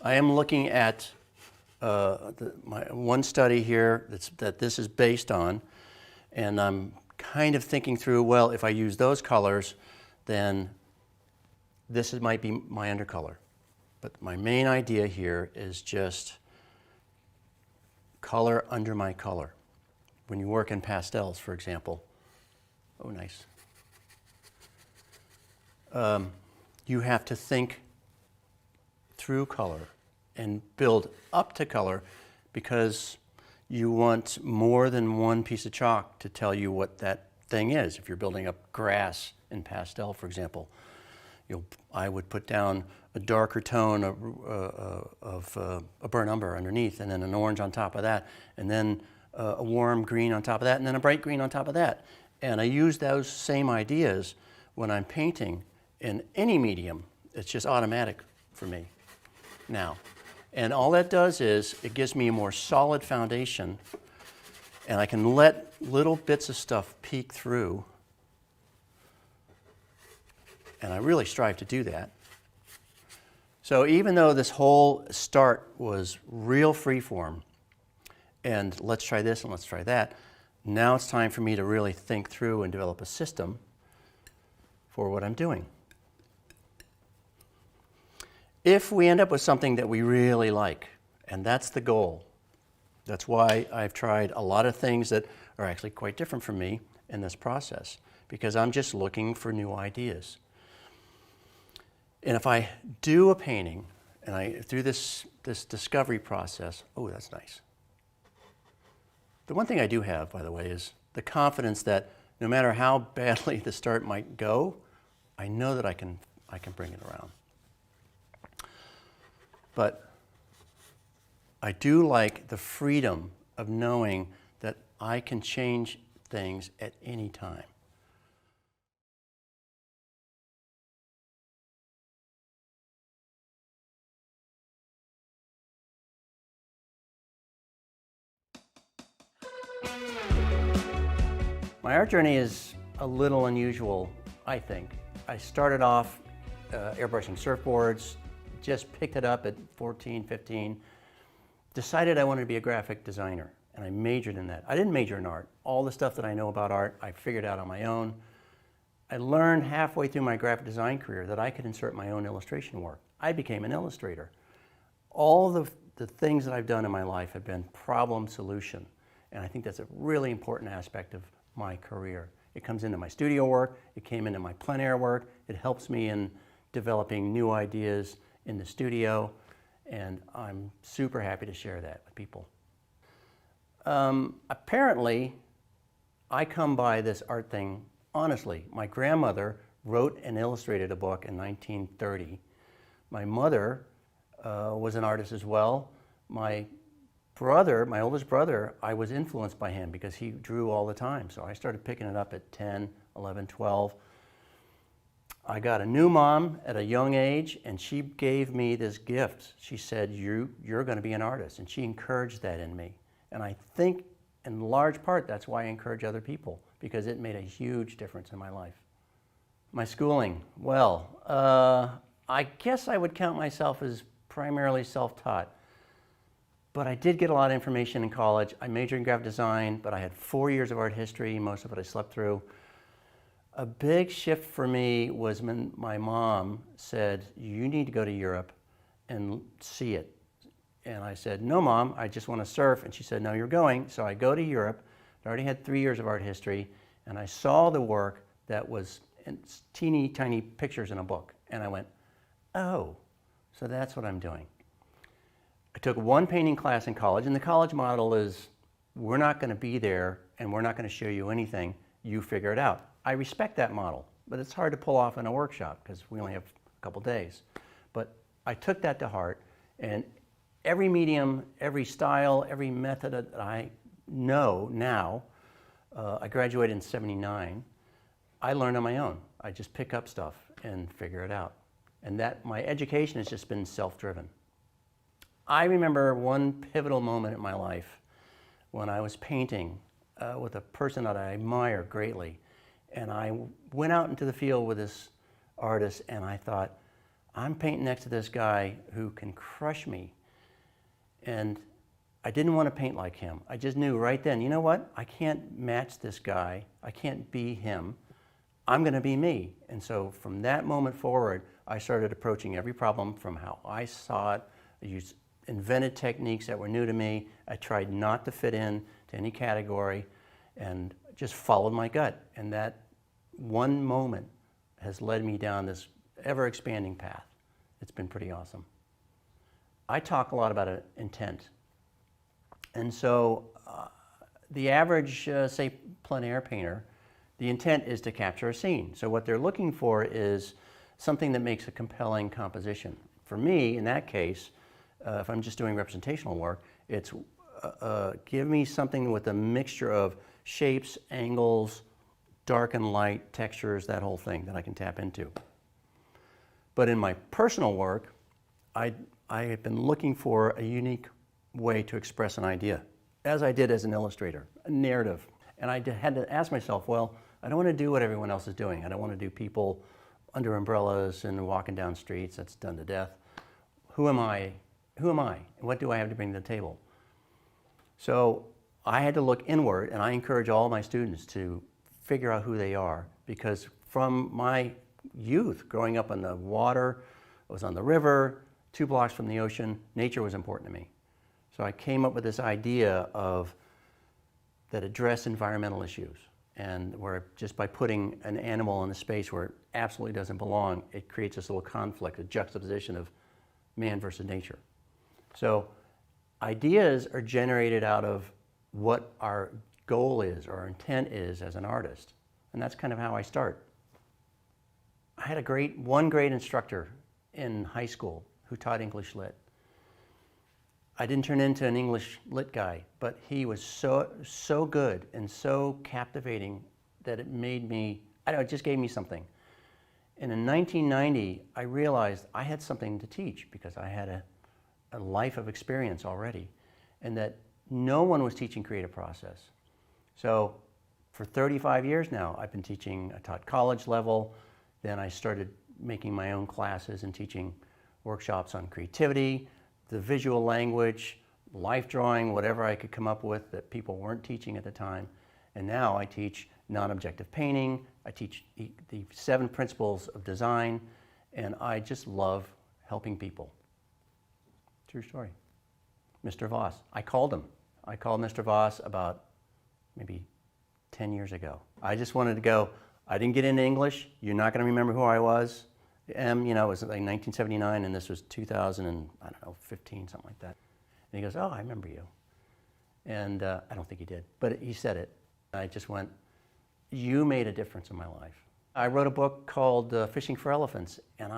I am looking at my one study here that this is based on, and I'm kind of thinking through, well, if I use those colors, then this might be my undercolor. But my main idea here is just color under my color. When you work in pastels, for example, oh nice, you have to think through color and build up to color because you want more than one piece of chalk to tell you what that thing is. If you're building up grass in pastel, for example, I would put down a darker tone of a burnt umber underneath, and then an orange on top of that, and then a warm green on top of that, and then a bright green on top of that. And I use those same ideas when I'm painting in any medium. It's just automatic for me now. And all that does is it gives me a more solid foundation, and I can let little bits of stuff peek through. And I really strive to do that. So even though this whole start was real freeform, and let's try this and let's try that, now it's time for me to really think through and develop a system for what I'm doing. If we end up with something that we really like, and that's the goal, that's why I've tried a lot of things that are actually quite different from me in this process, because I'm just looking for new ideas. And if I do a painting, and through this discovery process, oh, that's nice. The one thing I do have, by the way, is the confidence that no matter how badly the start might go, I know that I can bring it around. But I do like the freedom of knowing that I can change things at any time. My art journey is a little unusual, I think. I started off airbrushing surfboards, just picked it up at 14, 15, decided I wanted to be a graphic designer, and I majored in that. I didn't major in art. All the stuff that I know about art, I figured out on my own. I learned halfway through my graphic design career that I could insert my own illustration work. I became an illustrator. All the things that I've done in my life have been problem solution, and I think that's a really important aspect of my career. It comes into my studio work, it came into my plein air work, it helps me in developing new ideas in the studio, and I'm super happy to share that with people. Apparently, I come by this art thing honestly. My grandmother wrote and illustrated a book in 1930. My mother was an artist as well. My brother, my oldest brother, I was influenced by him because he drew all the time. So I started picking it up at 10, 11, 12. I got a new mom at a young age, and she gave me this gift. She said, you're going to be an artist, and she encouraged that in me. And I think in large part, that's why I encourage other people, because it made a huge difference in my life. My schooling, well, I guess I would count myself as primarily self-taught. But I did get a lot of information in college. I majored in graphic design, but I had 4 years of art history. Most of it I slept through. A big shift for me was when my mom said, you need to go to Europe and see it. And I said, no, Mom, I just want to surf. And she said, no, you're going. So I go to Europe. I already had 3 years of art history, and I saw the work that was in teeny tiny pictures in a book. And I went, oh, so that's what I'm doing. I took one painting class in college, and the college model is, we're not going to be there, and we're not going to show you anything. You figure it out. I respect that model, but it's hard to pull off in a workshop because we only have a couple days. But I took that to heart, and every medium, every style, every method that I know now, I graduated in '79, I learned on my own. I just pick up stuff and figure it out. And that my education has just been self-driven. I remember one pivotal moment in my life when I was painting with a person that I admire greatly. And I went out into the field with this artist, and I thought, I'm painting next to this guy who can crush me. And I didn't want to paint like him. I just knew right then, you know what? I can't match this guy. I can't be him. I'm going to be me. And so from that moment forward, I started approaching every problem from how I saw it. I used invented techniques that were new to me. I tried not to fit in to any category and just followed my gut. And that one moment has led me down this ever-expanding path. It's been pretty awesome. I talk a lot about intent. And so the average, say, plein air painter, the intent is to capture a scene. So what they're looking for is something that makes a compelling composition. For me, in that case, if I'm just doing representational work, it's give me something with a mixture of shapes, angles, dark and light, textures, that whole thing that I can tap into. But in my personal work, I have been looking for a unique way to express an idea, as I did as an illustrator, a narrative. And I had to ask myself, well, I don't want to do what everyone else is doing. I don't want to do people under umbrellas and walking down streets. That's done to death. Who am I? Who am I? And what do I have to bring to the table? So I had to look inward, and I encourage all my students to figure out who they are, because from my youth, growing up on the water, I was on the river, 2 blocks from the ocean, nature was important to me. So I came up with this idea that address environmental issues, and where just by putting an animal in a space where it absolutely doesn't belong, it creates this little conflict, a juxtaposition of man versus nature. So ideas are generated out of what our goal is or our intent is as an artist, and that's kind of how I start. I had one great instructor in high school who taught English Lit. I didn't turn into an English Lit guy, but he was so good and so captivating that it made me, I don't know, it just gave me something. And in 1990, I realized I had something to teach because I had a life of experience already, and that no one was teaching creative process. So for 35 years now, I've been teaching. I taught college level, then I started making my own classes and teaching workshops on creativity, the visual language, life drawing, whatever I could come up with that people weren't teaching at the time. And now I teach non-objective painting, I teach the 7 principles of design, and I just love helping people. True story. Mr. Voss, I called him. I called Mr. Voss about maybe 10 years ago. I just wanted to go, I didn't get into English, you're not going to remember who I was. It was like 1979, and this was 2015, something like that. And he goes, oh, I remember you. And I don't think he did, but he said it. I just went, you made a difference in my life. I wrote a book called Fishing for Elephants, and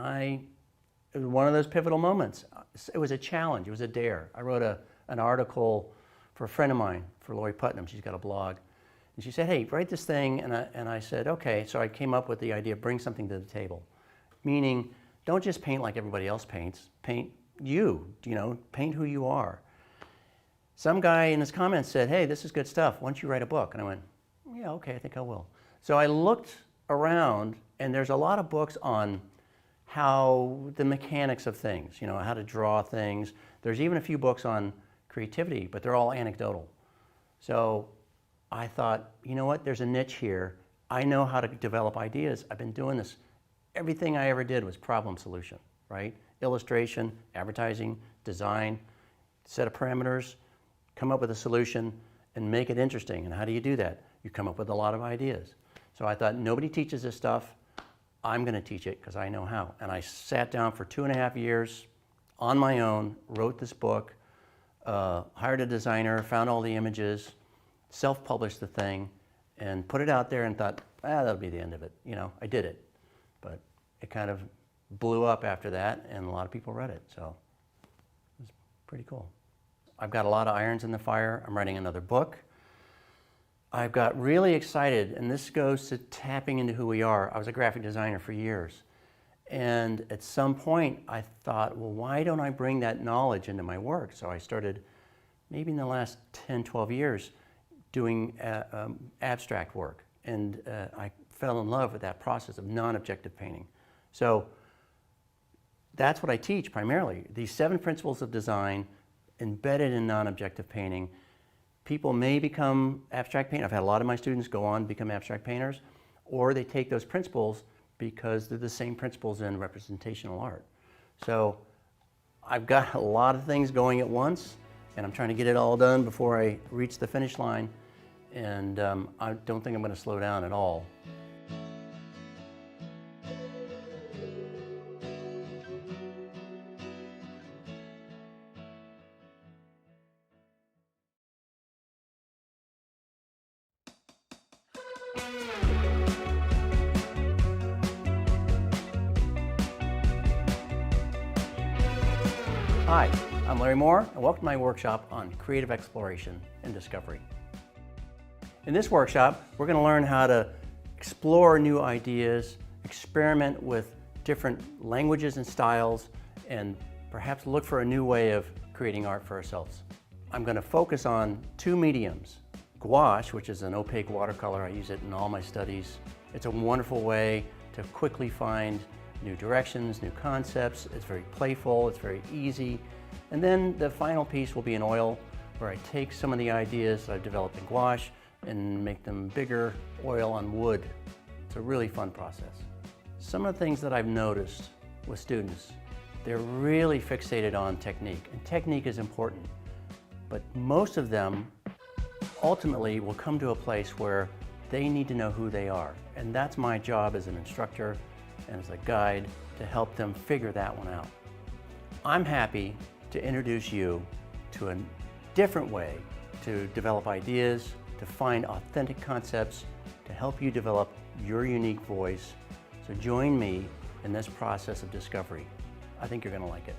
it was one of those pivotal moments. It was a challenge, it was a dare. I wrote an article for a friend of mine, for Lori Putnam, she's got a blog. And she said, hey, write this thing, and I said, okay. So I came up with the idea, bring something to the table. Meaning, don't just paint like everybody else paints, paint you, paint who you are. Some guy in his comments said, hey, this is good stuff. Why don't you write a book? And I went, yeah, okay, I think I will. So I looked around, and there's a lot of books on how the mechanics of things, you know, how to draw things. There's even a few books on creativity, but they're all anecdotal. So I thought, you know what, there's a niche here. I know how to develop ideas. I've been doing this. Everything I ever did was problem solution, right? Illustration, advertising, design, set of parameters, come up with a solution, and make it interesting. And how do you do that? You come up with a lot of ideas. So I thought, nobody teaches this stuff. I'm going to teach it because I know how. And I sat down for 2.5 years on my own, wrote this book, hired a designer, found all the images, self-published the thing, and put it out there and thought, that'll be the end of it. You know, I did it. But it kind of blew up after that, and a lot of people read it. So it was pretty cool. I've got a lot of irons in the fire. I'm writing another book. I've got really excited, and this goes to tapping into who we are. I was a graphic designer for years. And at some point, I thought, well, why don't I bring that knowledge into my work? So I started, maybe in the last 10, 12 years, doing abstract work. And I fell in love with that process of non-objective painting. So that's what I teach primarily. These 7 principles of design embedded in non-objective painting. People may become abstract painters. I've had a lot of my students go on to become abstract painters, or they take those principles because they're the same principles in representational art. So I've got a lot of things going at once, and I'm trying to get it all done before I reach the finish line. And I don't think I'm going to slow down at all. Hi, I'm Larry Moore, and welcome to my workshop on creative exploration and discovery. In this workshop, we're going to learn how to explore new ideas, experiment with different languages and styles, and perhaps look for a new way of creating art for ourselves. I'm going to focus on 2 mediums. Gouache, which is an opaque watercolor. I use it in all my studies. It's a wonderful way to quickly find new directions, new concepts. It's very playful, it's very easy. And then the final piece will be an oil, where I take some of the ideas that I've developed in gouache and make them bigger, oil on wood. It's a really fun process. Some of the things that I've noticed with students, they're really fixated on technique, and technique is important. But most of them ultimately will come to a place where they need to know who they are. And that's my job as an instructor and as a guide to help them figure that one out. I'm happy to introduce you to a different way to develop ideas, to find authentic concepts, to help you develop your unique voice. So join me in this process of discovery. I think you're going to like it.